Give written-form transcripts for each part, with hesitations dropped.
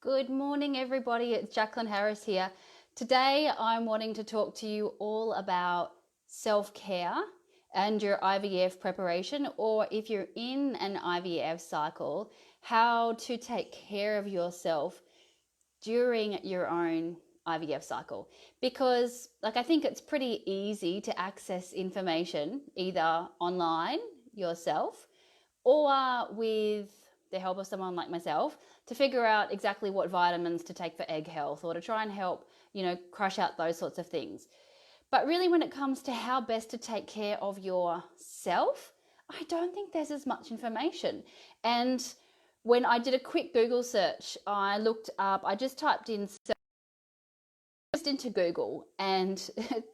Good morning, everybody. It's Jacqueline Harris here. Today, I'm wanting to talk to you all about self-care and your IVF preparation, or if you're in an IVF cycle, how to take care of yourself during your own IVF cycle. Because I think it's pretty easy to access information either online yourself or with the help of someone like myself to figure out exactly what vitamins to take for egg health or to try and help, crush out those sorts of things. But really, when it comes to how best to take care of yourself, I don't think there's as much information. And when I did a quick Google search, I just typed in just into Google and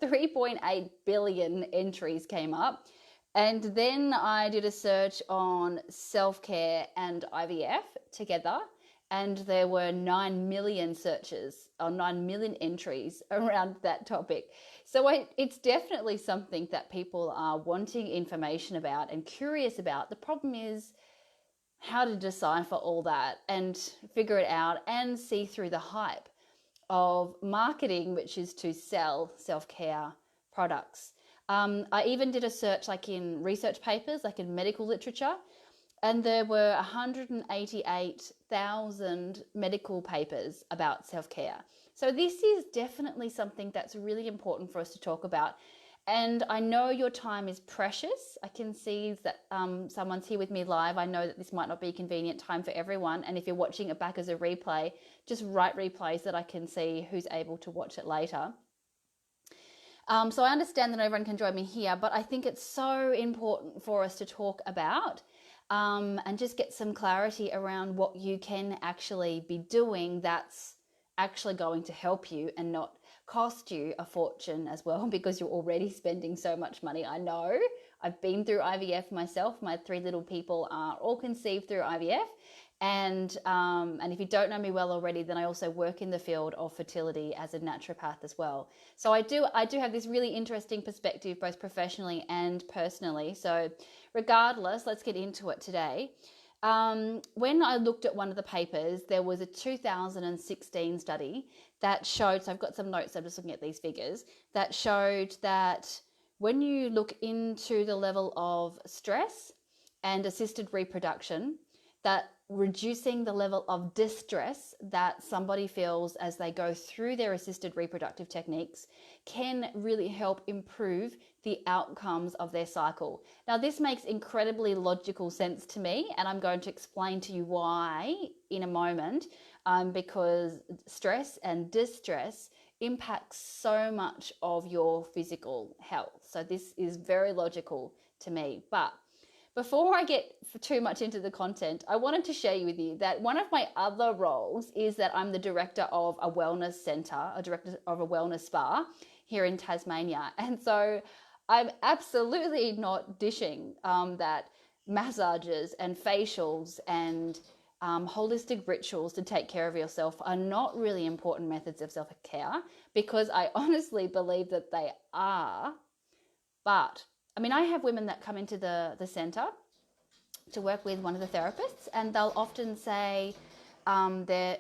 3.8 billion entries came up. And then I did a search on self-care and IVF together, and there were 9 million searches or 9 million entries around that topic. So it's definitely something that people are wanting information about and curious about. The problem is how to decipher all that and figure it out and see through the hype of marketing, which is to sell self-care products. I even did a search in research papers, in medical literature, and there were 188,000 medical papers about self-care. So this is definitely something that's really important for us to talk about. And I know your time is precious. I can see that someone's here with me live. I know that this might not be a convenient time for everyone. And if you're watching it back as a replay, just write replays that I can see who's able to watch it later. So I understand that everyone can join me here, but I think it's so important for us to talk about and just get some clarity around what you can actually be doing that's actually going to help you and not cost you a fortune as well, because you're already spending so much money. I know. I've been through IVF myself. My 3 little people are all conceived through IVF. And if you don't know me well already, then I also work in the field of fertility as a naturopath as well. So I do have this really interesting perspective, both professionally and personally. So regardless, let's get into it today. When I looked at one of the papers, there was a 2016 study that showed, so I've got some notes, I'm just looking at these figures, that showed that when you look into the level of stress and assisted reproduction, that reducing the level of distress that somebody feels as they go through their assisted reproductive techniques can really help improve the outcomes of their cycle. Now, this makes incredibly logical sense to me, and I'm going to explain to you why in a moment, because stress and distress impacts so much of your physical health. So this is very logical to me. But before I get too much into the content, I wanted to share with you that one of my other roles is that I'm the director of a wellness centre, a director of a wellness spa here in Tasmania. And so I'm absolutely not dishing that massages and facials and holistic rituals to take care of yourself are not really important methods of self-care, because I honestly believe that they are. But I have women that come into the centre to work with one of the therapists, and they'll often say they're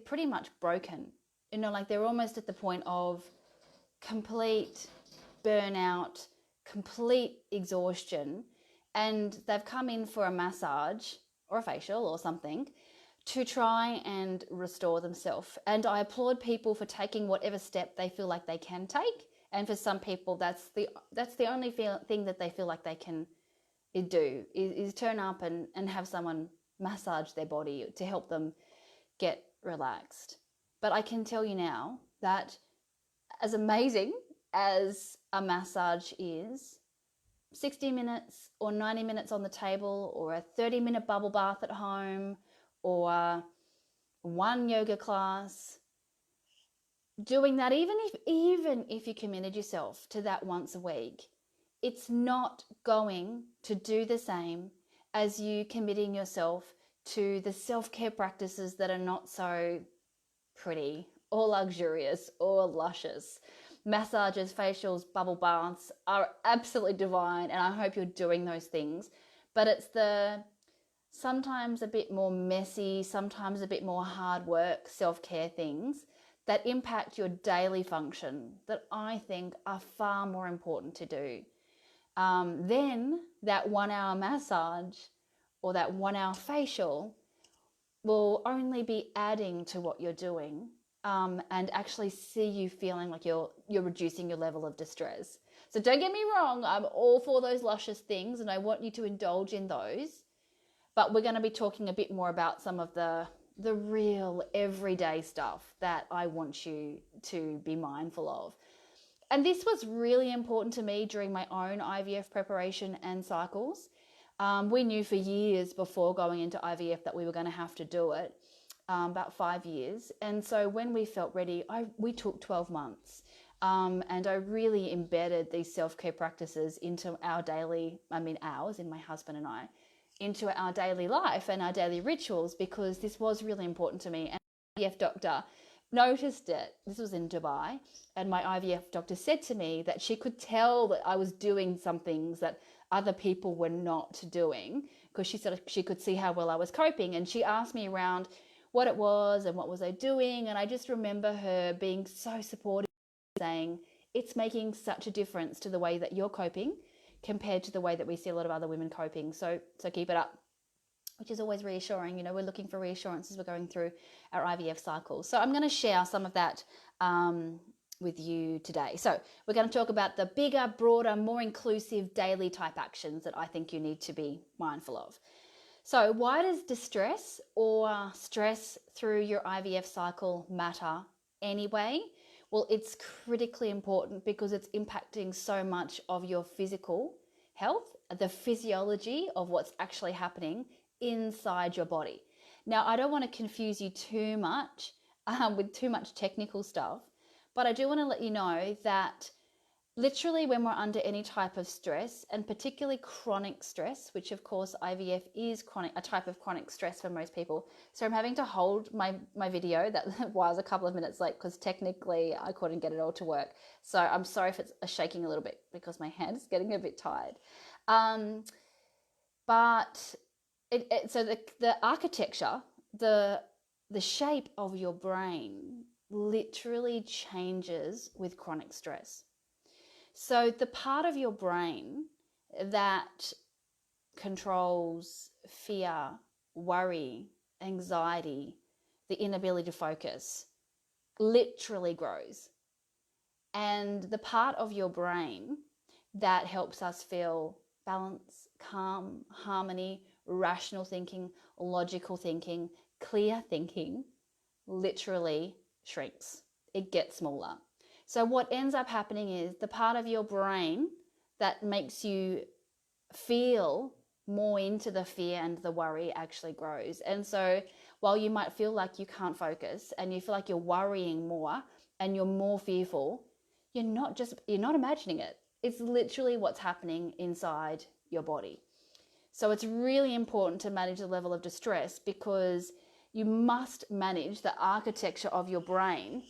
pretty much broken. They're almost at the point of complete burnout, complete exhaustion, and they've come in for a massage or a facial or something to try and restore themselves. And I applaud people for taking whatever step they feel like they can take. And for some people, that's the only thing that they feel like they can do is turn up and have someone massage their body to help them get relaxed. But I can tell you now that as amazing as a massage is, 60 minutes or 90 minutes on the table, or a 30-minute bubble bath at home, or one yoga class, doing that, even if you committed yourself to that once a week, it's not going to do the same as you committing yourself to the self-care practices that are not so pretty or luxurious or luscious. Massages, facials, bubble baths are absolutely divine, and I hope you're doing those things. But it's the sometimes a bit more messy, sometimes a bit more hard work, self-care things that impact your daily function that I think are far more important to do. Then that 1 hour massage or that 1 hour facial will only be adding to what you're doing, and actually see you feeling like you're reducing your level of distress. So don't get me wrong, I'm all for those luscious things and I want you to indulge in those, but we're going to be talking a bit more about some of the real everyday stuff that I want you to be mindful of. And this was really important to me during my own IVF preparation and cycles. We knew for years before going into IVF that we were going to have to do it, about 5 years. And so when we felt ready, we took 12 months. And I really embedded these self-care practices into our daily, ours, in my husband and I, into our daily life and our daily rituals, because this was really important to me. And the IVF doctor noticed it. This was in Dubai. And my IVF doctor said to me that she could tell that I was doing some things that other people were not doing, because she said she could see how well I was coping. And she asked me around what it was and what was I doing. And I just remember her being so supportive, saying, it's making such a difference to the way that you're coping compared to the way that we see a lot of other women coping. So keep it up, which is always reassuring. You know, we're looking for reassurance as we're going through our IVF cycle. So I'm going to share some of that with you today. So we're going to talk about the bigger, broader, more inclusive daily type actions that I think you need to be mindful of. So why does distress or stress through your IVF cycle matter anyway? Well, it's critically important because it's impacting so much of your physical health, the physiology of what's actually happening inside your body. Now, I don't want to confuse you too much with too much technical stuff, but I do want to let you know that literally when we're under any type of stress, and particularly chronic stress, which of course IVF is a type of chronic stress for most people. So I'm having to hold my video that was a couple of minutes late because technically I couldn't get it all to work. So I'm sorry if it's shaking a little bit because my hand is getting a bit tired. But so the architecture, the shape of your brain literally changes with chronic stress. So the part of your brain that controls fear, worry, anxiety, the inability to focus, literally grows. And the part of your brain that helps us feel balance, calm, harmony, rational thinking, logical thinking, clear thinking, literally shrinks. It gets smaller. So what ends up happening is the part of your brain that makes you feel more into the fear and the worry actually grows. And so while you might feel like you can't focus and you feel like you're worrying more and you're more fearful, you're not imagining it. It's literally what's happening inside your body. So it's really important to manage the level of distress, because you must manage the architecture of your brain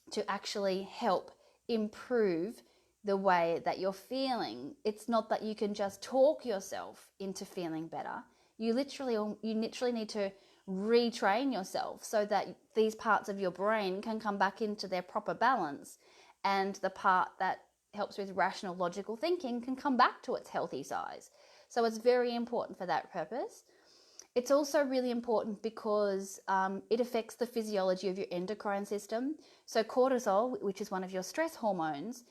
to actually help improve the way that you're feeling. It's not that you can just talk yourself into feeling better. You literally need to retrain yourself so that these parts of your brain can come back into their proper balance, and the part that helps with rational, logical thinking can come back to its healthy size. So it's very important for that purpose. It's also really important because it affects the physiology of your endocrine system. So cortisol, which is one of your stress hormones,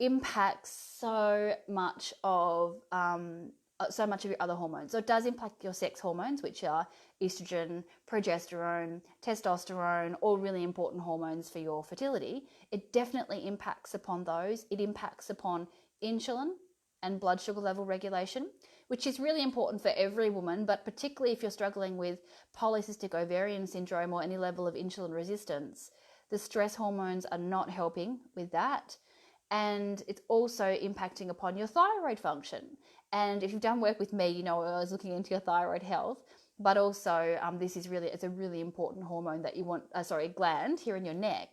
impacts so much of your other hormones. So it does impact your sex hormones, which are estrogen, progesterone, testosterone, all really important hormones for your fertility. It definitely impacts upon those. It impacts upon insulin and blood sugar level regulation, which is really important for every woman, but particularly if you're struggling with polycystic ovarian syndrome or any level of insulin resistance. The stress hormones are not helping with that. And it's also impacting upon your thyroid function. And if you've done work with me, you know I was looking into your thyroid health, but also it's a really important hormone that you want, gland here in your neck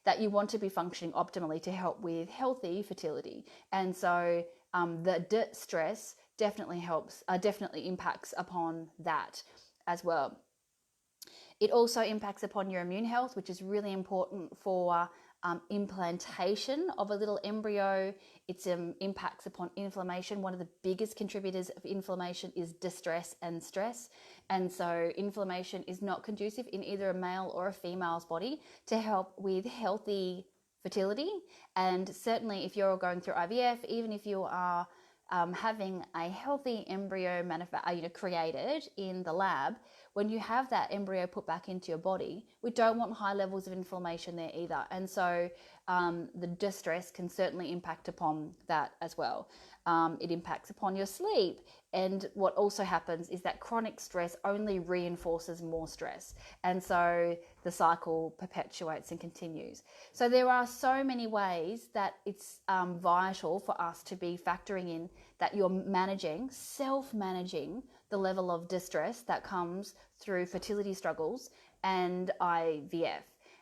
that you want to be functioning optimally to help with healthy fertility. And so the stress definitely helps, definitely impacts upon that as well. It also impacts upon your immune health, which is really important for implantation of a little embryo. It impacts upon inflammation. One of the biggest contributors of inflammation is distress and stress. And so inflammation is not conducive in either a male or a female's body to help with healthy fertility. And certainly if you're going through IVF, even if you are having a healthy embryo created in the lab, when you have that embryo put back into your body, we don't want high levels of inflammation there either. And so the distress can certainly impact upon that as well. It impacts upon your sleep. And what also happens is that chronic stress only reinforces more stress. And so the cycle perpetuates and continues. So there are so many ways that it's vital for us to be factoring in that you're self-managing the level of distress that comes through fertility struggles and IVF.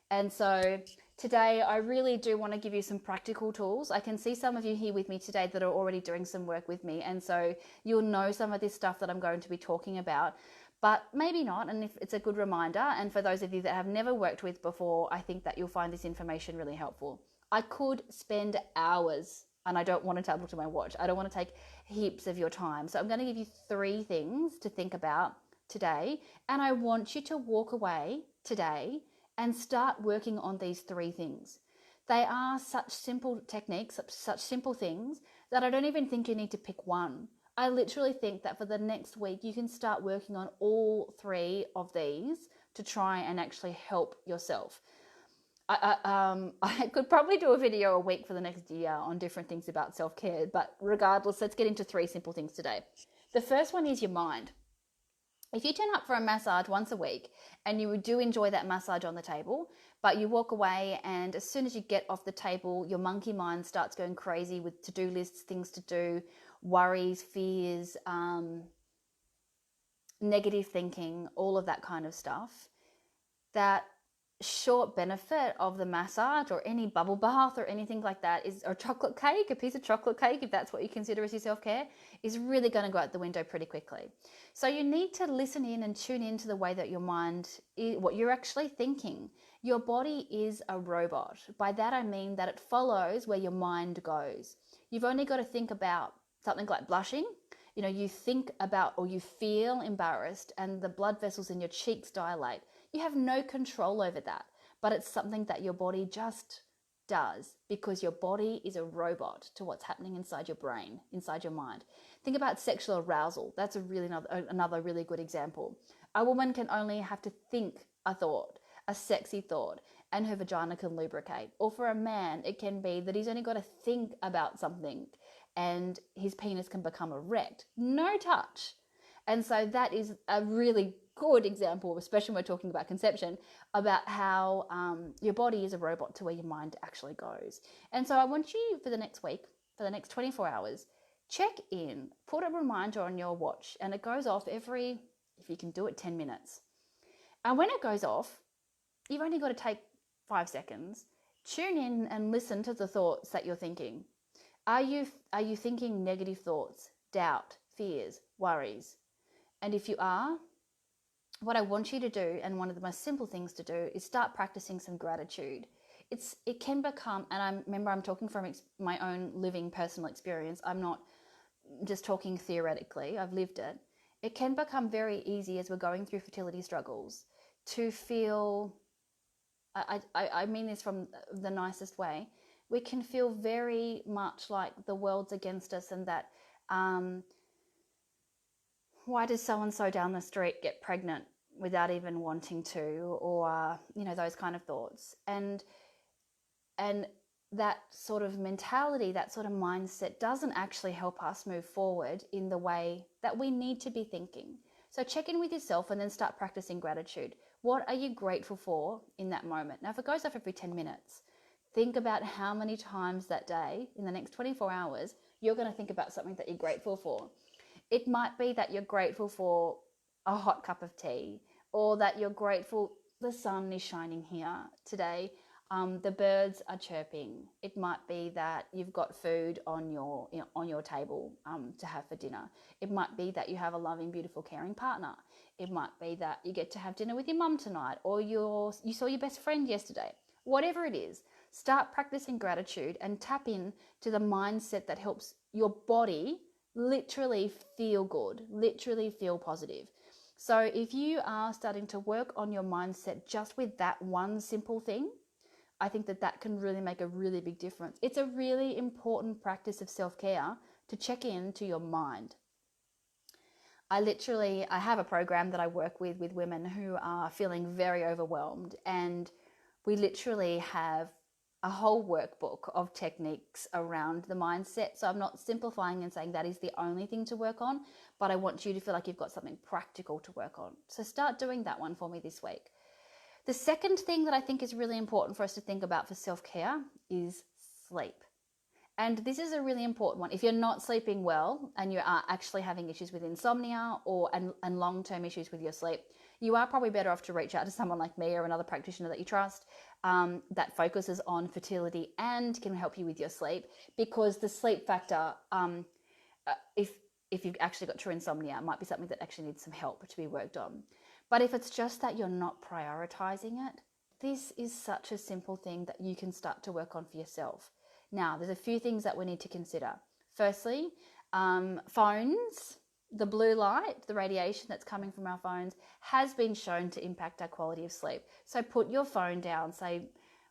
And so today I really do want to give you some practical tools. I can see some of you here with me today that are already doing some work with me, and so you'll know some of this stuff that I'm going to be talking about, but maybe not. And if it's a good reminder, and for those of you that have never worked with before, I think that you'll find this information really helpful. I could spend hours, and I don't want to tap to my watch. I don't want to take heaps of your time. So I'm going to give you 3 things to think about today, and I want you to walk away today and start working on these 3 things. They are such simple techniques, such simple things, that I don't even think you need to pick one. I literally think that for the next week, you can start working on all 3 of these to try and actually help yourself. I could probably do a video a week for the next year on different things about self-care, but regardless, let's get into 3 simple things today. The first one is your mind. If you turn up for a massage once a week and you do enjoy that massage on the table, but you walk away and as soon as you get off the table, your monkey mind starts going crazy with to-do lists, things to do, worries, fears, negative thinking, all of that kind of stuff, that short benefit of the massage or any bubble bath or anything like that is, or chocolate cake, a piece of chocolate cake, if that's what you consider as your self-care, is really going to go out the window pretty quickly. So you need to listen in and tune into the way that your mind is, what you're actually thinking. Your body is a robot. By that I mean that it follows where your mind goes. You've only got to think about something like blushing. You know, you think about or you feel embarrassed and the blood vessels in your cheeks dilate. You have no control over that, but it's something that your body just does because your body is a robot to what's happening inside your brain, inside your mind. Think about sexual arousal. That's another really good example. A woman can only have to think a thought, a sexy thought, and her vagina can lubricate. Or for a man, it can be that he's only got to think about something and his penis can become erect. No touch. And so that is a really good example, especially when we're talking about conception, about how your body is a robot to where your mind actually goes. And so I want you for the next week, for the next 24 hours, check in, put a reminder on your watch, and it goes off every, if you can do it, 10 minutes. And when it goes off, you've only got to take 5 seconds, tune in and listen to the thoughts that you're thinking. Are you thinking negative thoughts, doubt, fears, worries? And if you are, what I want you to do, and one of the most simple things to do, is start practicing some gratitude. It can become, and I'm talking from my own living personal experience. I'm not just talking theoretically. I've lived it. It can become very easy as we're going through fertility struggles to feel, I mean this from the nicest way, we can feel very much like the world's against us and that, why does so-and-so down the street get pregnant without even wanting to, or, those kind of thoughts. And that sort of mentality, that sort of mindset doesn't actually help us move forward in the way that we need to be thinking. So check in with yourself and then start practicing gratitude. What are you grateful for in that moment? Now, if it goes off every 10 minutes, think about how many times that day in the next 24 hours, you're going to think about something that you're grateful for. It might be that you're grateful for a hot cup of tea, or that you're grateful the sun is shining here today. The birds are chirping. It might be that you've got food on your table to have for dinner. It might be that you have a loving, beautiful, caring partner. It might be that you get to have dinner with your mum tonight, or you saw your best friend yesterday. Whatever it is, start practicing gratitude and tap in to the mindset that helps your body literally feel good, literally feel positive. So if you are starting to work on your mindset just with that one simple thing, I think that can really make a really big difference. It's a really important practice of self-care to check in to your mind. I have a program that I work with women who are feeling very overwhelmed, and we literally have a whole workbook of techniques around the mindset. So I'm not simplifying and saying that is the only thing to work on, but I want you to feel like you've got something practical to work on. So start doing that one for me this week. The second thing that I think is really important for us to think about for self-care is sleep. And this is a really important one. If you're not sleeping well and you are actually having issues with insomnia and long-term issues with your sleep, you are probably better off to reach out to someone like me or another practitioner that you trust that focuses on fertility and can help you with your sleep, because the sleep factor, if you've actually got true insomnia, it might be something that actually needs some help to be worked on. But if it's just that you're not prioritizing it, this is such a simple thing that you can start to work on for yourself. Now, there's a few things that we need to consider. Firstly, phones, the blue light, the radiation that's coming from our phones has been shown to impact our quality of sleep. So put your phone down, say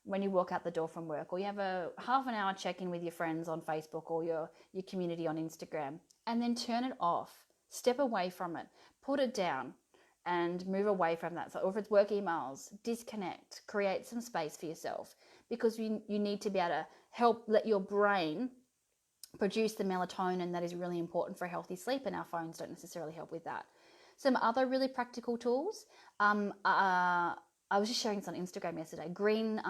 when you walk out the door from work, or you have a half an hour check-in with your friends on Facebook or your community on Instagram, and then turn it off. Step away from it. Put it down and move away from that. So, or if it's work emails, disconnect, create some space for yourself, because you need to be able to help let your brain produce the melatonin that is really important for healthy sleep, and our phones don't necessarily help with that. Some other really practical tools. I was just sharing this on Instagram yesterday. Green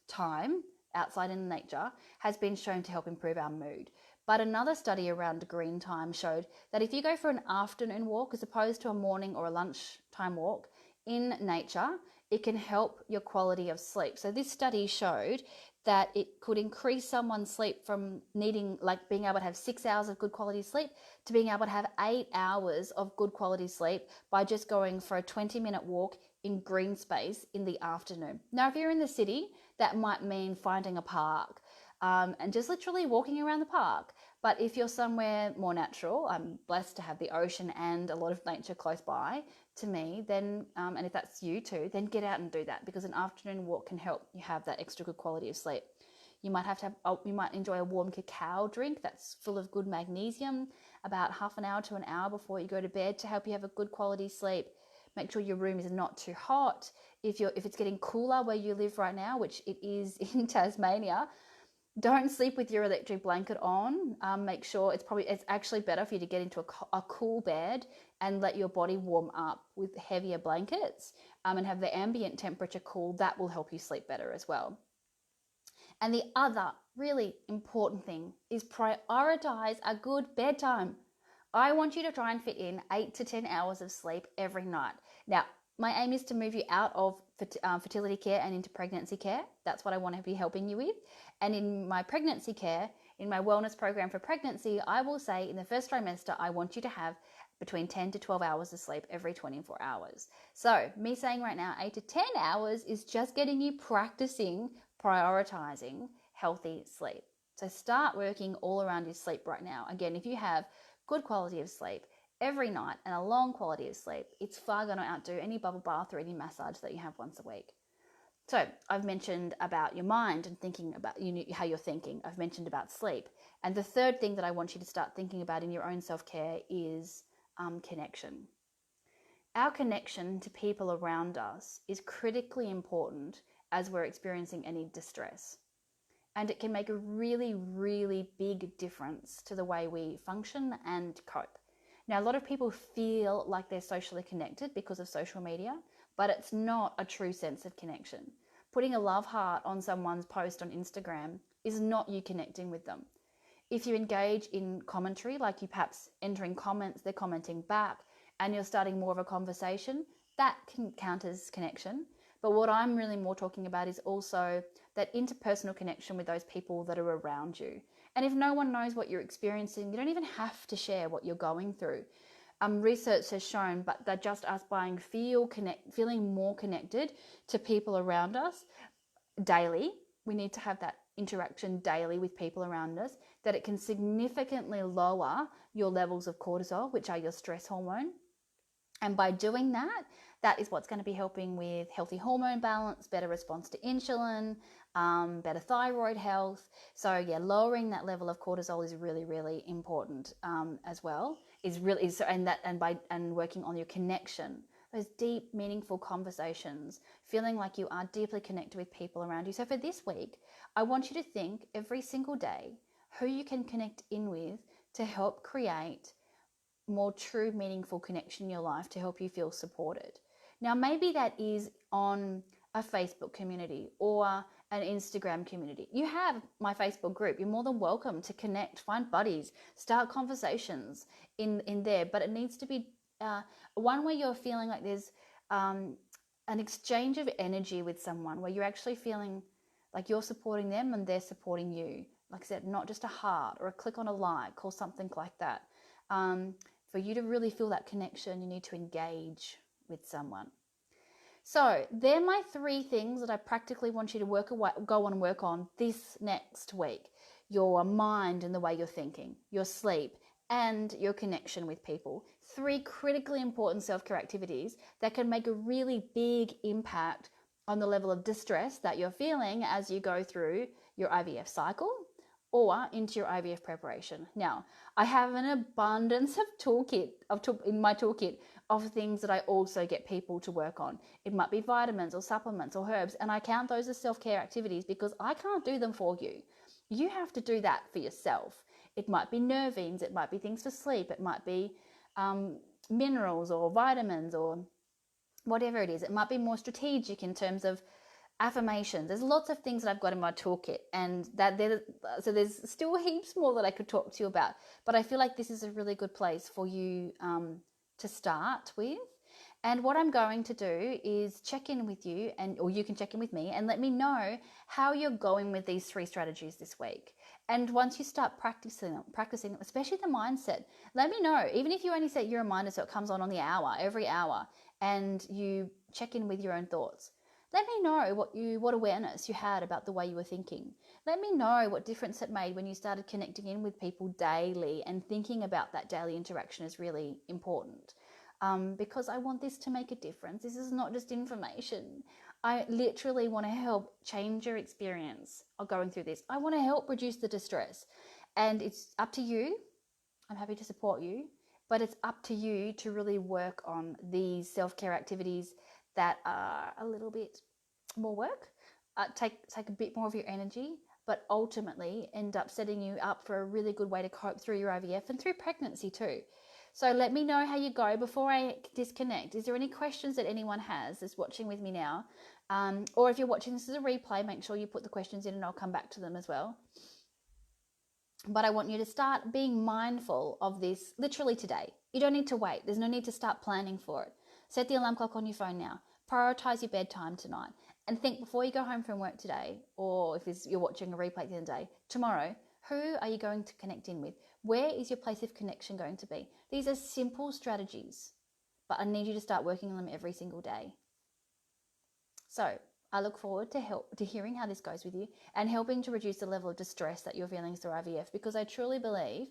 time outside in nature has been shown to help improve our mood. But another study around green time showed that if you go for an afternoon walk as opposed to a morning or a lunchtime walk in nature, it can help your quality of sleep. So this study showed that it could increase someone's sleep from being able to have 6 hours of good quality sleep to being able to have 8 hours of good quality sleep by just going for a 20-minute walk in green space in the afternoon. Now, if you're in the city, that might mean finding a park and just literally walking around the park. But if you're somewhere more natural, I'm blessed to have the ocean and a lot of nature close by to me, then, and if that's you too, then get out and do that, because an afternoon walk can help you have that extra good quality of sleep. You might you might enjoy a warm cacao drink that's full of good magnesium about half an hour to an hour before you go to bed to help you have a good quality sleep. Make sure your room is not too hot. If it's getting cooler where you live right now, which it is in Tasmania, don't sleep with your electric blanket on. Make sure it's actually better for you to get into a cool bed and let your body warm up with heavier blankets and have the ambient temperature cool. That will help you sleep better as well. And the other really important thing is prioritize a good bedtime. I want you to try and fit in 8 to 10 hours of sleep every night. Now, my aim is to move you out of fertility care and into pregnancy care. That's what I want to be helping you with. And in my pregnancy care, in my wellness program for pregnancy, I will say in the first trimester, I want you to have between 10 to 12 hours of sleep every 24 hours. So me saying right now 8 to 10 hours is just getting you practicing prioritizing healthy sleep. So start working all around your sleep right now. Again, if you have good quality of sleep every night and a long quality of sleep, it's far going to outdo any bubble bath or any massage that you have once a week. So I've mentioned about your mind and thinking about how you're thinking. I've mentioned about sleep. And the third thing that I want you to start thinking about in your own self-care is connection. Our connection to people around us is critically important as we're experiencing any distress. And it can make a really, really big difference to the way we function and cope. Now, a lot of people feel like they're socially connected because of social media, but it's not a true sense of connection. Putting a love heart on someone's post on Instagram is not you connecting with them. If you engage in commentary, like you perhaps entering comments, they're commenting back, and you're starting more of a conversation, that can count as connection. But what I'm really more talking about is also that interpersonal connection with those people that are around you. And if no one knows what you're experiencing, you don't even have to share what you're going through. Research has shown that just us feeling more connected to people around us daily, we need to have that interaction daily with people around us, that it can significantly lower your levels of cortisol, which are your stress hormone. And by doing that, that is what's going to be helping with healthy hormone balance, better response to insulin, better thyroid health. So yeah, lowering that level of cortisol is really, really important as well. And working on your connection, those deep, meaningful conversations, feeling like you are deeply connected with people around you. So for this week, I want you to think every single day who you can connect in with to help create more true, meaningful connection in your life to help you feel supported. Now, maybe that is on a Facebook community or an Instagram community. You have my Facebook group. You're more than welcome to connect, find buddies, start conversations in there. But it needs to be one where you're feeling like there's an exchange of energy with someone, where you're actually feeling like you're supporting them and they're supporting you. Like I said, not just a heart or a click on a like or something like that. For you to really feel that connection, you need to engage with someone. So they're my 3 things that I practically want you to go on and work on this next week. Your mind and the way you're thinking, your sleep, and your connection with people. 3 critically important self-care activities that can make a really big impact on the level of distress that you're feeling as you go through your IVF cycle or into your IVF preparation. Now, I have an abundance of in my toolkit of things that I also get people to work on. It might be vitamins or supplements or herbs, and I count those as self-care activities because I can't do them for you. You have to do that for yourself. It might be nervines, it might be things for sleep, it might be minerals or vitamins or whatever it is. It might be more strategic in terms of affirmations. There's lots of things that I've got in my toolkit, and so there's still heaps more that I could talk to you about, but I feel like this is a really good place for you to start with. And what I'm going to do is check in with you, or you can check in with me and let me know how you're going with these 3 strategies this week. And once you start practicing, especially the mindset, let me know. Even if you only set your reminder so it comes on the hour, every hour, and you check in with your own thoughts. Let me know what awareness you had about the way you were thinking. Let me know what difference it made when you started connecting in with people daily, and thinking about that daily interaction is really important. Because I want this to make a difference. This is not just information. I literally want to help change your experience of going through this. I want to help reduce the distress. And it's up to you. I'm happy to support you. But it's up to you to really work on these self-care activities that are a little bit more work, take a bit more of your energy, but ultimately end up setting you up for a really good way to cope through your IVF and through pregnancy too. So let me know how you go before I disconnect. Is there any questions that anyone has that's watching with me now? Or if you're watching this as a replay, make sure you put the questions in and I'll come back to them as well. But I want you to start being mindful of this literally today. You don't need to wait. There's no need to start planning for it. Set the alarm clock on your phone now. Prioritize your bedtime tonight. And think before you go home from work today, or if you're watching a replay at the end of the day, tomorrow, who are you going to connect in with? Where is your place of connection going to be? These are simple strategies, but I need you to start working on them every single day. So I look forward to hearing how this goes with you and helping to reduce the level of distress that you're feeling through IVF, because I truly believe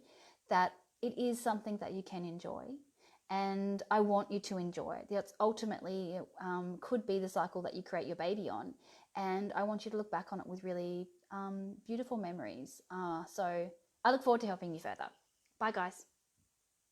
that it is something that you can enjoy, and I want you to enjoy it. That's ultimately could be the cycle that you create your baby on, and I want you to look back on it with really beautiful memories. So I look forward to helping you further. Bye, guys.